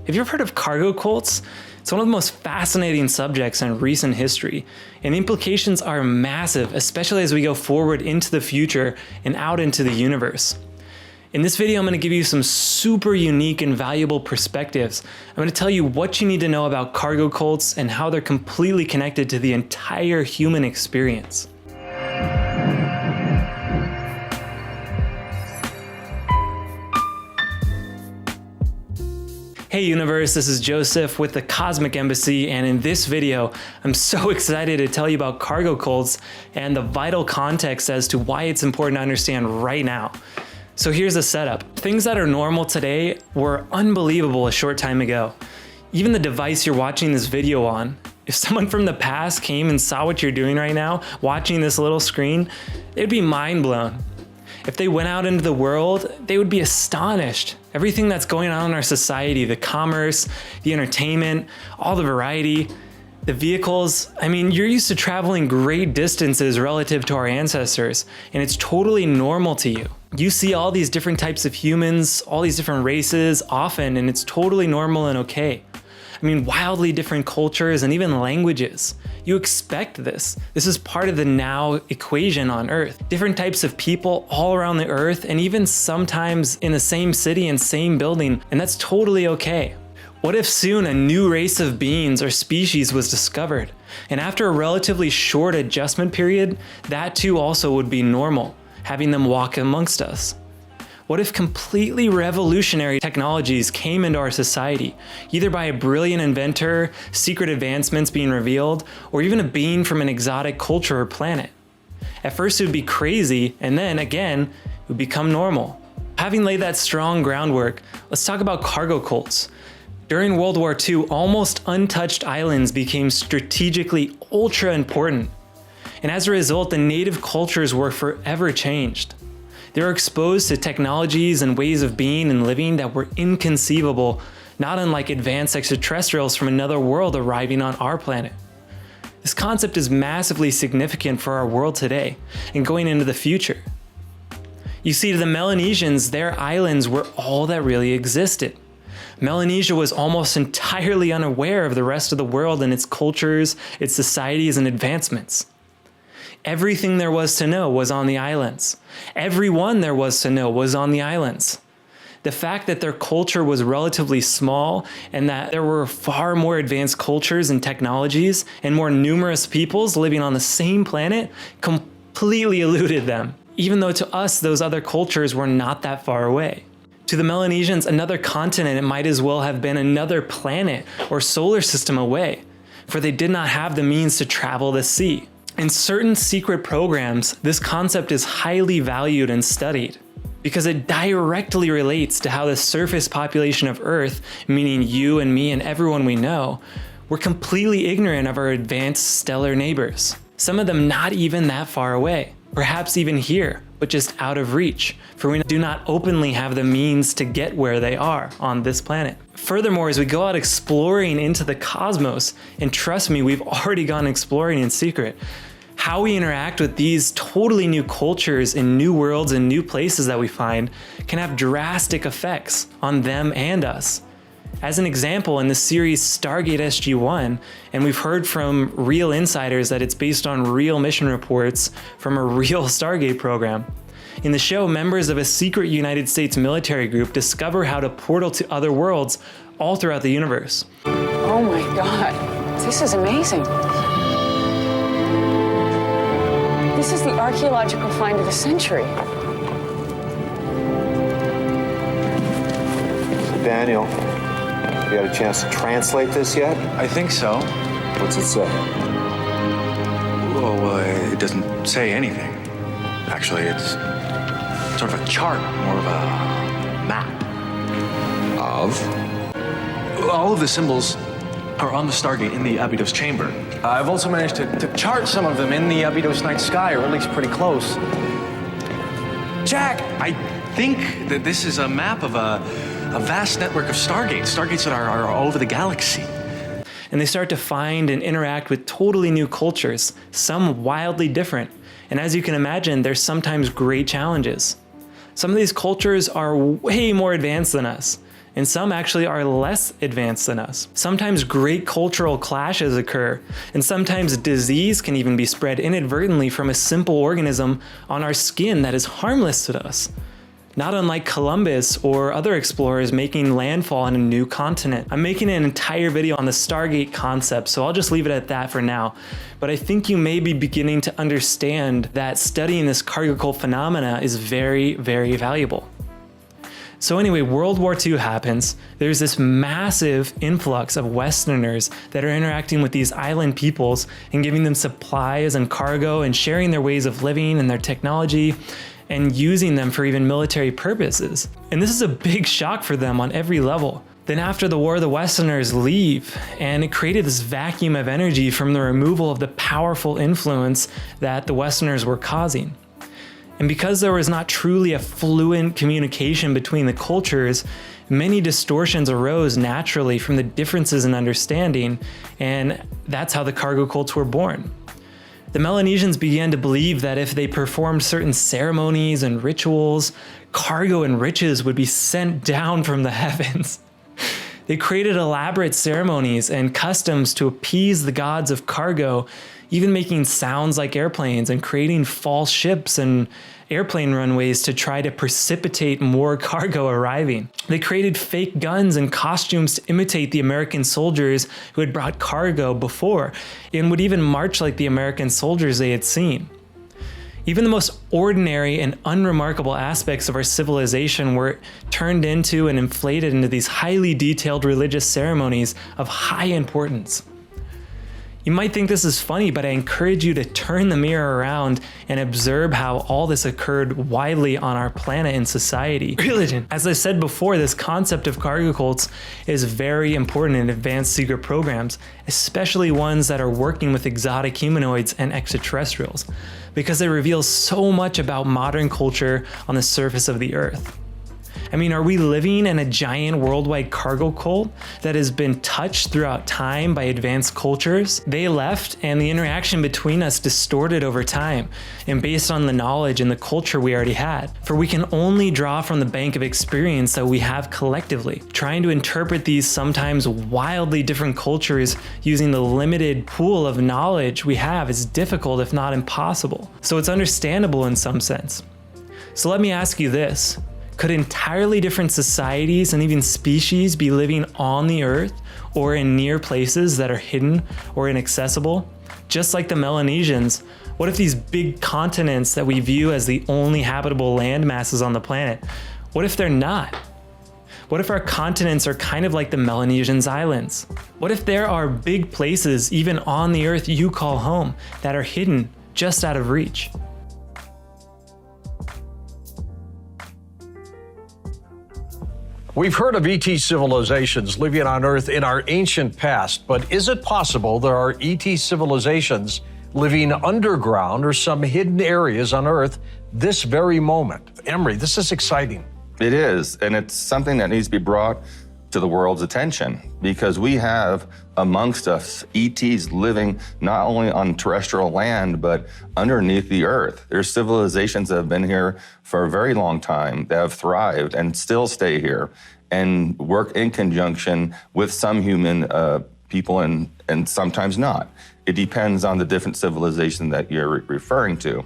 Have you ever heard of cargo cults? It's one of the most fascinating subjects in recent history, and the implications are massive, especially as we go forward into the future and out into the universe. In this video, I'm going to give you some super unique and valuable perspectives. I'm going to tell you what you need to know about cargo cults and how they're completely connected to the entire human experience. Hey universe, this is Joseph with the Cosmic Embassy, and in this video, I'm so excited to tell you about cargo cults and the vital context as to why it's important to understand right now. So here's the setup. Things that are normal today were unbelievable a short time ago. Even the device you're watching this video on, if someone from the past came and saw what you're doing right now, watching this little screen, they'd be mind blown. If they went out into the world, they would be astonished. Everything that's going on in our society, the commerce, the entertainment, all the variety, the vehicles. I mean, you're used to traveling great distances relative to our ancestors, and it's totally normal to you. You see all these different types of humans, all these different races often, and it's totally normal and okay. I mean, wildly different cultures and even languages. You expect this. This is part of the now equation on Earth. Different types of people all around the Earth, and even sometimes in the same city and same building, and that's totally okay. What if soon a new race of beings or species was discovered, and after a relatively short adjustment period, that too also would be normal, having them walk amongst us? What if completely revolutionary technologies came into our society, either by a brilliant inventor, secret advancements being revealed, or even a being from an exotic culture or planet? At first it would be crazy, and then again, it would become normal. Having laid that strong groundwork, let's talk about cargo cults. During World War II, almost untouched islands became strategically ultra important. And as a result, the native cultures were forever changed. They were exposed to technologies and ways of being and living that were inconceivable, not unlike advanced extraterrestrials from another world arriving on our planet. This concept is massively significant for our world today and going into the future. You see, to the Melanesians, their islands were all that really existed. Melanesia was almost entirely unaware of the rest of the world and its cultures, its societies, and advancements. Everything there was to know was on the islands. Everyone there was to know was on the islands. The fact that their culture was relatively small and that there were far more advanced cultures and technologies and more numerous peoples living on the same planet completely eluded them, even though to us those other cultures were not that far away. To the Melanesians, another continent it might as well have been another planet or solar system away, for they did not have the means to travel the sea. In certain secret programs, this concept is highly valued and studied because it directly relates to how the surface population of Earth, meaning you and me and everyone we know, were completely ignorant of our advanced stellar neighbors. Some of them not even that far away, perhaps even here, but just out of reach, for we do not openly have the means to get where they are on this planet. Furthermore, as we go out exploring into the cosmos, and trust me, we've already gone exploring in secret, how we interact with these totally new cultures in new worlds and new places that we find can have drastic effects on them and us. As an example, in the series Stargate SG-1, and we've heard from real insiders that it's based on real mission reports from a real Stargate program. In the show, members of a secret United States military group discover how to portal to other worlds all throughout the universe. Oh my God, this is amazing. This is the archaeological find of the century. So Daniel, you had a chance to translate this yet? I think so. What's it say? Well, it doesn't say anything. Actually, it's sort of a chart, more of a map. Of? All of the symbols are on the Stargate in the Abydos chamber. I've also managed to chart some of them in the Abydos night sky, or at least pretty close. Jack, I think that this is a map of a vast network of Stargates that are all over the galaxy. And they start to find and interact with totally new cultures, some wildly different. And as you can imagine, there's sometimes great challenges. Some of these cultures are way more advanced than us, and some actually are less advanced than us. Sometimes great cultural clashes occur, and sometimes disease can even be spread inadvertently from a simple organism on our skin that is harmless to us. Not unlike Columbus or other explorers making landfall on a new continent. I'm making an entire video on the Stargate concept, so I'll just leave it at that for now. But I think you may be beginning to understand that studying this cargo cult phenomena is very, very valuable. So anyway, World War II happens. There's this massive influx of Westerners that are interacting with these island peoples and giving them supplies and cargo and sharing their ways of living and their technology, and using them for even military purposes. And this is a big shock for them on every level. Then after the war, the Westerners leave, and it created this vacuum of energy from the removal of the powerful influence that the Westerners were causing. And because there was not truly a fluent communication between the cultures, many distortions arose naturally from the differences in understanding, and that's how the cargo cults were born. The Melanesians began to believe that if they performed certain ceremonies and rituals, cargo and riches would be sent down from the heavens. They created elaborate ceremonies and customs to appease the gods of cargo, even making sounds like airplanes and creating false ships and airplane runways to try to precipitate more cargo arriving. They created fake guns and costumes to imitate the American soldiers who had brought cargo before, and would even march like the American soldiers they had seen. Even the most ordinary and unremarkable aspects of our civilization were turned into and inflated into these highly detailed religious ceremonies of high importance. You might think this is funny, but I encourage you to turn the mirror around and observe how all this occurred widely on our planet and society. Religion. As I said before, this concept of cargo cults is very important in advanced secret programs, especially ones that are working with exotic humanoids and extraterrestrials, because it reveals so much about modern culture on the surface of the Earth. I mean, are we living in a giant worldwide cargo cult that has been touched throughout time by advanced cultures? They left, and the interaction between us distorted over time, and based on the knowledge and the culture we already had. For we can only draw from the bank of experience that we have collectively. Trying to interpret these sometimes wildly different cultures using the limited pool of knowledge we have is difficult, if not impossible. So it's understandable in some sense. So let me ask you this. Could entirely different societies and even species be living on the Earth or in near places that are hidden or inaccessible? Just like the Melanesians, what if these big continents that we view as the only habitable land masses on the planet, what if they're not? What if our continents are kind of like the Melanesians' islands? What if there are big places even on the Earth you call home that are hidden just out of reach? We've heard of E.T. civilizations living on Earth in our ancient past, but is it possible there are E.T. civilizations living underground or some hidden areas on Earth this very moment? Emery, this is exciting. It is, and it's something that needs to be brought to the world's attention, because we have amongst us ETs living not only on terrestrial land, but underneath the Earth. There's civilizations that have been here for a very long time, that have thrived and still stay here and work in conjunction with some human people and sometimes not. It depends on the different civilization that you're referring to.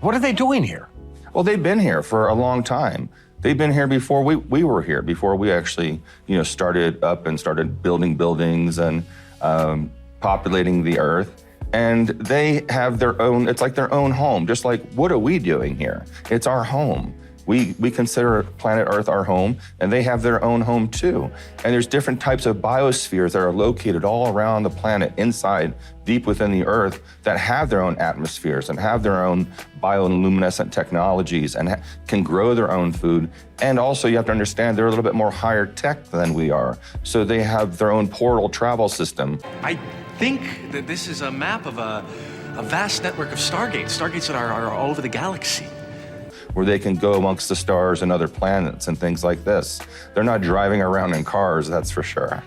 What are they doing here? Well, they've been here for a long time. They've been here before we were here, before we actually, started up and started building buildings and populating the Earth. And they have their own, it's like their own home, just like, what are we doing here? It's our home. We consider planet Earth our home, and they have their own home too. And there's different types of biospheres that are located all around the planet, inside, deep within the Earth, that have their own atmospheres and have their own bioluminescent technologies and can grow their own food. And also you have to understand they're a little bit more higher tech than we are. So they have their own portal travel system. I think that this is a map of a vast network of Stargates that are all over the galaxy, where they can go amongst the stars and other planets and things like this. They're not driving around in cars, that's for sure.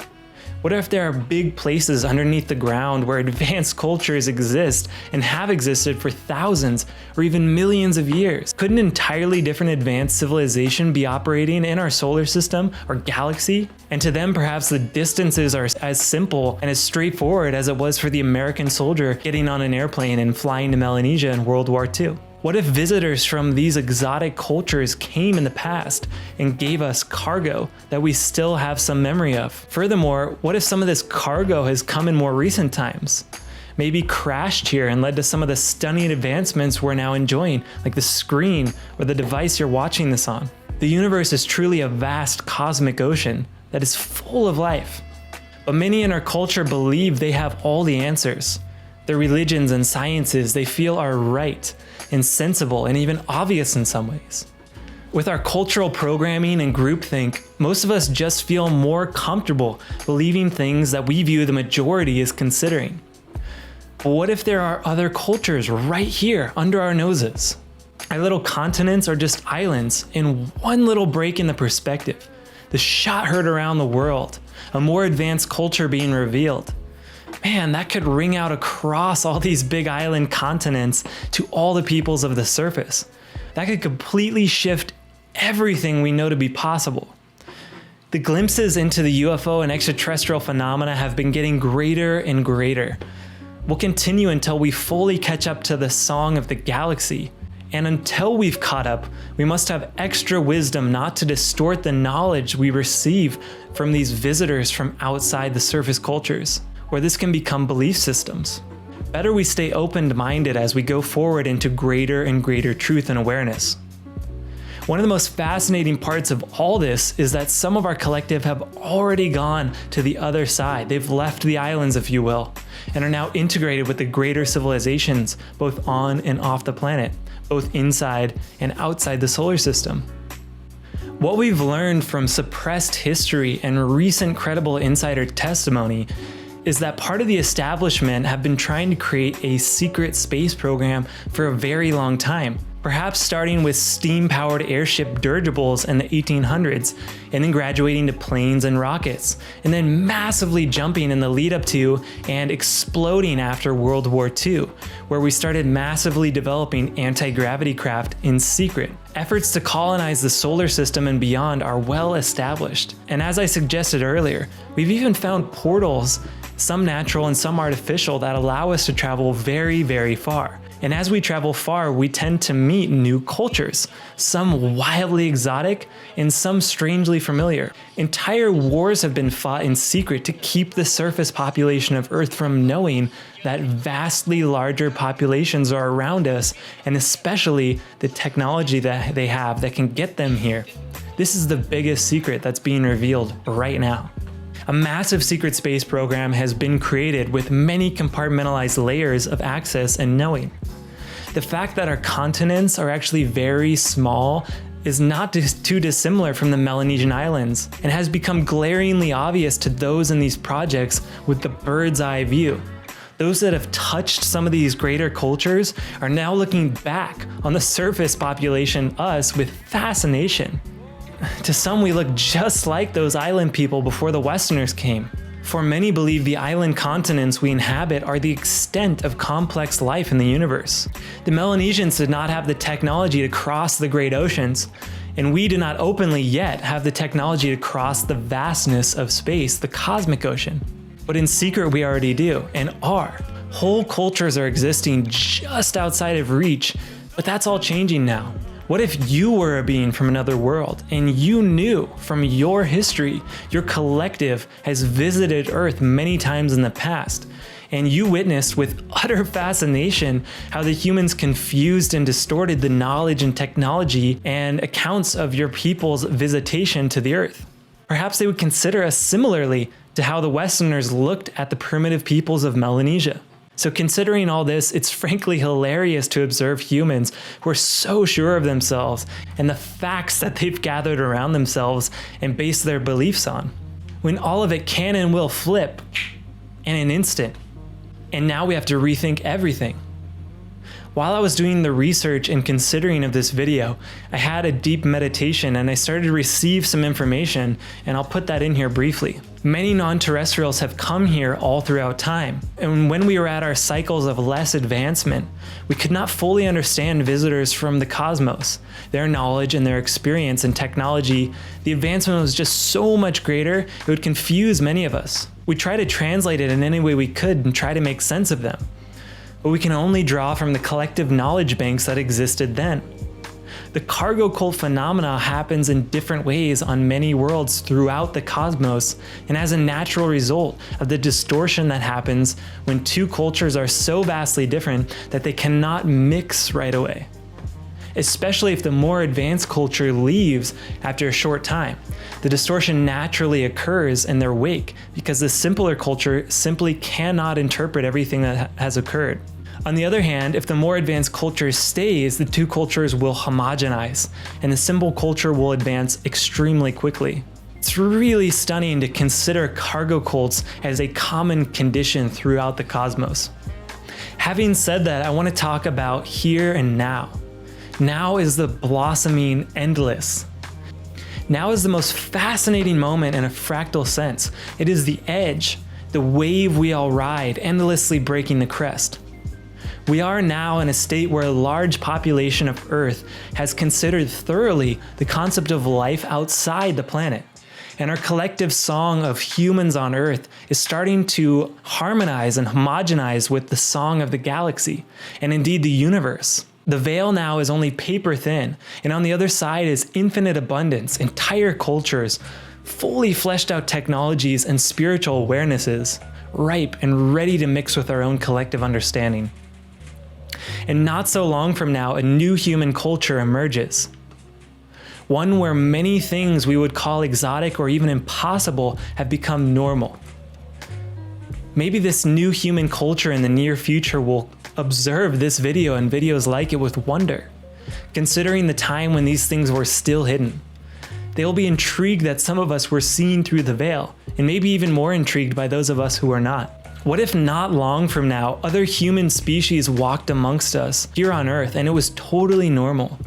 What if there are big places underneath the ground where advanced cultures exist and have existed for thousands or even millions of years? Could an entirely different advanced civilization be operating in our solar system or galaxy? And to them, perhaps the distances are as simple and as straightforward as it was for the American soldier getting on an airplane and flying to Melanesia in World War II. What if visitors from these exotic cultures came in the past and gave us cargo that we still have some memory of? Furthermore, what if some of this cargo has come in more recent times? Maybe crashed here and led to some of the stunning advancements we're now enjoying, like the screen or the device you're watching this on. The universe is truly a vast cosmic ocean that is full of life. But many in our culture believe they have all the answers. Their religions and sciences they feel are right and sensible and even obvious in some ways. With our cultural programming and groupthink, most of us just feel more comfortable believing things that we view the majority as considering. But what if there are other cultures right here under our noses? Our little continents are just islands in one little break in the perspective. The shot heard around the world, a more advanced culture being revealed. Man, that could ring out across all these big island continents to all the peoples of the surface. That could completely shift everything we know to be possible. The glimpses into the UFO and extraterrestrial phenomena have been getting greater and greater. We'll continue until we fully catch up to the song of the galaxy. And until we've caught up, we must have extra wisdom not to distort the knowledge we receive from these visitors from outside the surface cultures, where this can become belief systems. Better we stay open-minded as we go forward into greater and greater truth and awareness. One of the most fascinating parts of all this is that some of our collective have already gone to the other side. They've left the islands, if you will, and are now integrated with the greater civilizations, both on and off the planet, both inside and outside the solar system. What we've learned from suppressed history and recent credible insider testimony is that part of the establishment have been trying to create a secret space program for a very long time, perhaps starting with steam-powered airship dirigibles in the 1800s, and then graduating to planes and rockets, and then massively jumping in the lead up to and exploding after World War II, where we started massively developing anti-gravity craft in secret. Efforts to colonize the solar system and beyond are well established. And as I suggested earlier, we've even found portals, some natural and some artificial, that allow us to travel very, very far. And as we travel far, we tend to meet new cultures, some wildly exotic and some strangely familiar. Entire wars have been fought in secret to keep the surface population of Earth from knowing that vastly larger populations are around us, and especially the technology that they have that can get them here. This is the biggest secret that's being revealed right now. A massive secret space program has been created with many compartmentalized layers of access and knowing. The fact that our continents are actually very small is not too dissimilar from the Melanesian Islands, and has become glaringly obvious to those in these projects with the bird's eye view. Those that have touched some of these greater cultures are now looking back on the surface population, us, with fascination. To some, we look just like those island people before the Westerners came. For many believe the island continents we inhabit are the extent of complex life in the universe. The Melanesians did not have the technology to cross the great oceans, and we do not openly yet have the technology to cross the vastness of space, the cosmic ocean. But in secret we already do, and are. Whole cultures are existing just outside of reach, but that's all changing now. What if you were a being from another world and you knew from your history your collective has visited Earth many times in the past, and you witnessed with utter fascination how the humans confused and distorted the knowledge and technology and accounts of your people's visitation to the Earth? Perhaps they would consider us similarly to how the Westerners looked at the primitive peoples of Melanesia. So considering all this, it's frankly hilarious to observe humans who are so sure of themselves and the facts that they've gathered around themselves and based their beliefs on, when all of it can and will flip in an instant. And now we have to rethink everything. While I was doing the research and considering of this video, I had a deep meditation and I started to receive some information, and I'll put that in here briefly. Many non-terrestrials have come here all throughout time, and when we were at our cycles of less advancement, we could not fully understand visitors from the cosmos. Their knowledge and their experience and technology, the advancement was just so much greater, it would confuse many of us. We try to translate it in any way we could and try to make sense of them, but we can only draw from the collective knowledge banks that existed then. The cargo cult phenomena happens in different ways on many worlds throughout the cosmos, and as a natural result of the distortion that happens when two cultures are so vastly different that they cannot mix right away. Especially if the more advanced culture leaves after a short time. The distortion naturally occurs in their wake because the simpler culture simply cannot interpret everything that has occurred. On the other hand, if the more advanced culture stays, the two cultures will homogenize, and the simple culture will advance extremely quickly. It's really stunning to consider cargo cults as a common condition throughout the cosmos. Having said that, I want to talk about here and now. Now is the blossoming endless. Now is the most fascinating moment in a fractal sense. It is the edge, the wave we all ride, endlessly breaking the crest. We are now in a state where a large population of Earth has considered thoroughly the concept of life outside the planet. And our collective song of humans on Earth is starting to harmonize and homogenize with the song of the galaxy, and indeed the universe. The veil now is only paper thin, and on the other side is infinite abundance, entire cultures, fully fleshed out technologies and spiritual awarenesses, ripe and ready to mix with our own collective understanding. And not so long from now, a new human culture emerges. One where many things we would call exotic or even impossible have become normal. Maybe this new human culture in the near future will observe this video and videos like it with wonder, considering the time when these things were still hidden. They will be intrigued that some of us were seen through the veil, and maybe even more intrigued by those of us who are not. What if not long from now, other human species walked amongst us here on Earth and it was totally normal?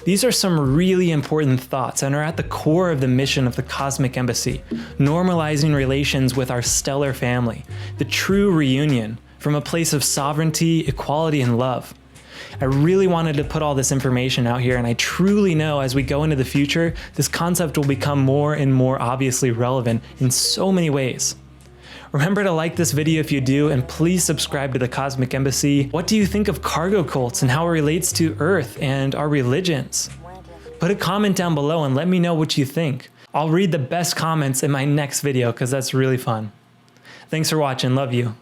These are some really important thoughts and are at the core of the mission of the Cosmic Embassy, normalizing relations with our stellar family, the true reunion from a place of sovereignty, equality, and love. I really wanted to put all this information out here, and I truly know as we go into the future, this concept will become more and more obviously relevant in so many ways. Remember to like this video if you do, and please subscribe to the Cosmic Embassy. What do you think of cargo cults and how it relates to Earth and our religions? Put a comment down below and let me know what you think. I'll read the best comments in my next video because that's really fun. Thanks for watching. Love you.